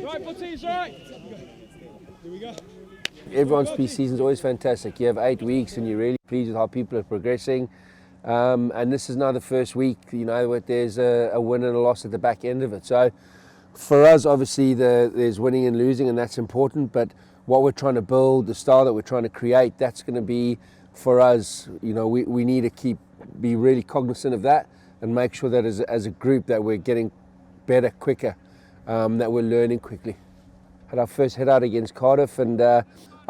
Right, Butties, right. Here we go. Everyone's pre-season is always fantastic. You have 8 weeks and you're really pleased with how people are progressing. And this is now the first week, you know, there's a win and a loss at the back end of it. So for us, obviously, there's winning and losing, and that's important. But what we're trying to build, the style that we're trying to create, that's going to be, for us, you know, we need to be really cognizant of that and make sure that as a group that we're getting better quicker, that we're learning quickly. Had our first head out against Cardiff, and I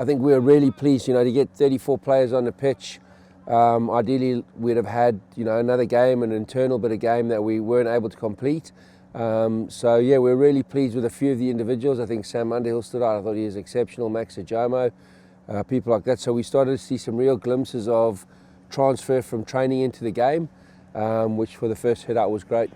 think we were really pleased, you know, to get 34 players on the pitch. Ideally, we'd have had, you know, another game, an internal bit of game that we weren't able to complete. So yeah, we're really pleased with a few of the individuals. I think Sam Underhill stood out. I thought he was exceptional. Max Ajomo, people like that. So we started to see some real glimpses of transfer from training into the game, which for the first head out was great.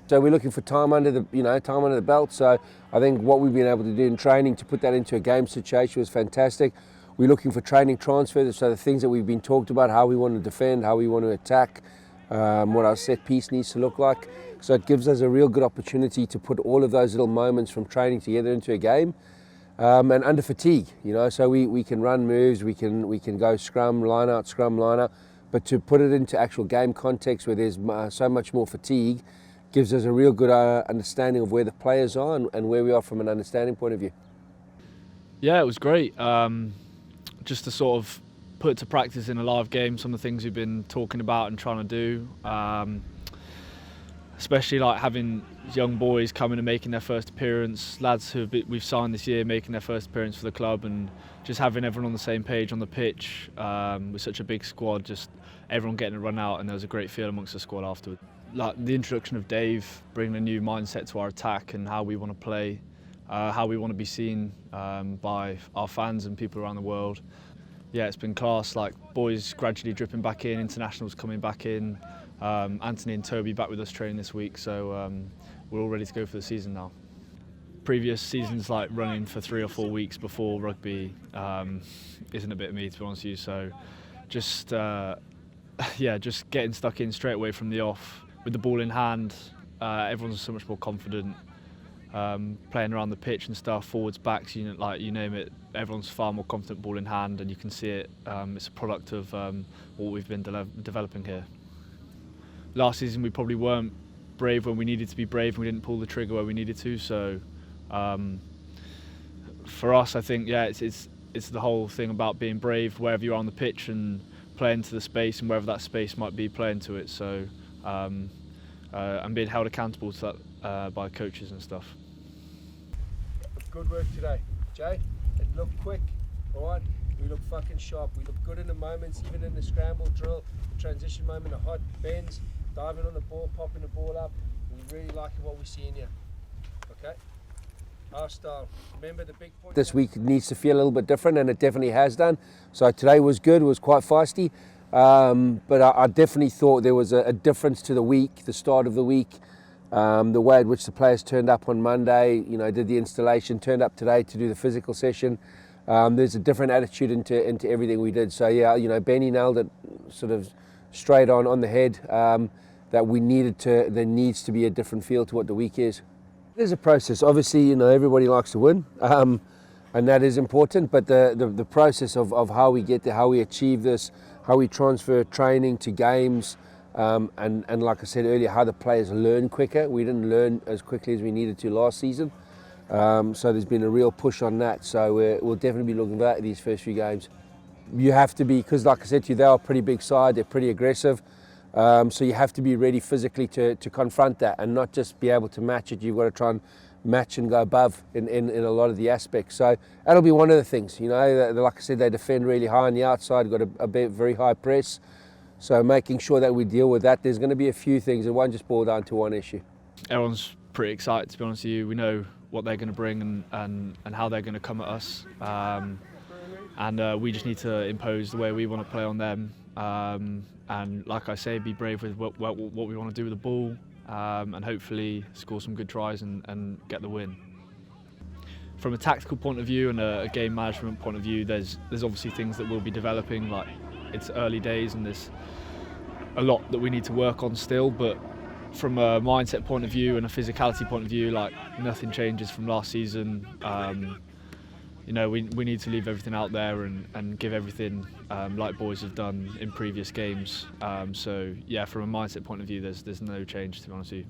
So we're looking for time under the belt. So I think what we've been able to do in training to put that into a game situation was fantastic. We're looking for training transfers, so the things that we've been talked about, how we want to defend, how we want to attack, what our set piece needs to look like. So it gives us a real good opportunity to put all of those little moments from training together into a game, and under fatigue, you know. So we can run moves, we can go scrum, line out, but to put it into actual game context where there's so much more fatigue, gives us a real good understanding of where the players are and where we are from an understanding point of view. Yeah, it was great. Just to sort of put to practice in a live game some of the things we've been talking about and trying to do. Especially like having young boys coming and making their first appearance, lads we've signed this year making their first appearance for the club, and just having everyone on the same page on the pitch with such a big squad, just everyone getting a run out, and there was a great feel amongst the squad afterwards. Like the introduction of Dave, bringing a new mindset to our attack and how we want to play, how we want to be seen by our fans and people around the world. Yeah, it's been class, like boys gradually dripping back in, internationals coming back in, Anthony and Toby back with us training this week, so we're all ready to go for the season now. Previous seasons, like running for 3 or 4 weeks before rugby, isn't a bit of me, to be honest with you, so just just getting stuck in straight away from the off with the ball in hand. Everyone's so much more confident, playing around the pitch and stuff, forwards, backs, you name it. Everyone's far more confident, ball in hand, and you can see it. It's a product of what we've been developing here. Last season we probably weren't brave when we needed to be brave, and we didn't pull the trigger where we needed to. So for us, I think it's the whole thing about being brave wherever you are on the pitch and playing to the space, and wherever that space might be, playing to it. So and being held accountable to that by coaches and stuff. Good work today, Jay. It looked quick, all right? We look fucking sharp. We look good in the moments, even in the scramble drill, the transition moment, the hot bends, diving on the ball, popping the ball up. We really like what we see in here, okay? Our style. Remember the big point. This week needs to feel a little bit different, and it definitely has done. So today was good, it was quite feisty. But I definitely thought there was a difference to the week, the start of the week, the way at which the players turned up on Monday, you know, did the installation, turned up today to do the physical session. There's a different attitude into everything we did. So yeah, you know, Benny nailed it sort of straight on the head, that there needs to be a different feel to what the week is. There's a process. Obviously, you know, everybody likes to win, and that is important, but the process of how we get there, how we achieve this, how we transfer training to games, and like I said earlier, how the players learn quicker. We didn't learn as quickly as we needed to last season, so there's been a real push on that. So we'll definitely be looking for that in these first few games. You have to be, because like I said to you, they are a pretty big side, they're pretty aggressive, so you have to be ready physically to confront that and not just be able to match it. You've got to try and match and go above in a lot of the aspects. So that'll be one of the things, you know, like I said, they defend really high on the outside, got a very high press. So making sure that we deal with that. There's going to be a few things, it won't just boil down to one issue. Everyone's pretty excited, to be honest with you. We know what they're going to bring and how they're going to come at us. And we just need to impose the way we want to play on them. And like I say, be brave with what we want to do with the ball, and hopefully score some good tries and get the win. From a tactical point of view and a game management point of view, there's obviously things that we'll be developing. Like, it's early days and there's a lot that we need to work on still, but from a mindset point of view and a physicality point of view, like nothing changes from last season. You know, we need to leave everything out there and give everything like boys have done in previous games. So yeah, from a mindset point of view, there's no change, to be honest with you.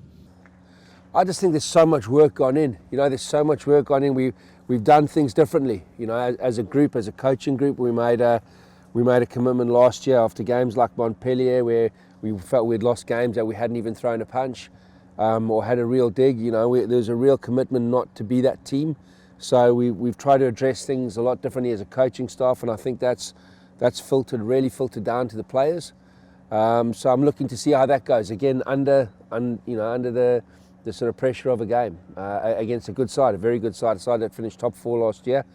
I just think there's so much work gone in. You know, there's so much work gone in. We've done things differently. You know, as a group, as a coaching group, we made a commitment last year after games like Montpellier, where we felt we'd lost games that we hadn't even thrown a punch or had a real dig. You know, there's a real commitment not to be that team. So we've tried to address things a lot differently as a coaching staff, and I think that's really filtered down to the players. So I'm looking to see how that goes. Again, under the sort of pressure of a game against a good side, a very good side, a side that finished top 4 last year.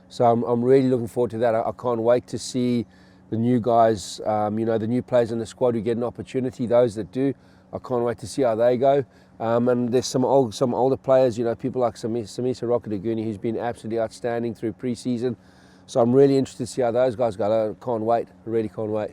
So I'm really looking forward to that. I can't wait to see the new guys, the new players in the squad who get an opportunity. Those that do, I can't wait to see how they go. And there's some older players, you know, people like Samisa Rockadaguni, who's been absolutely outstanding through pre-season. So I'm really interested to see how those guys go. I can't wait. I really can't wait.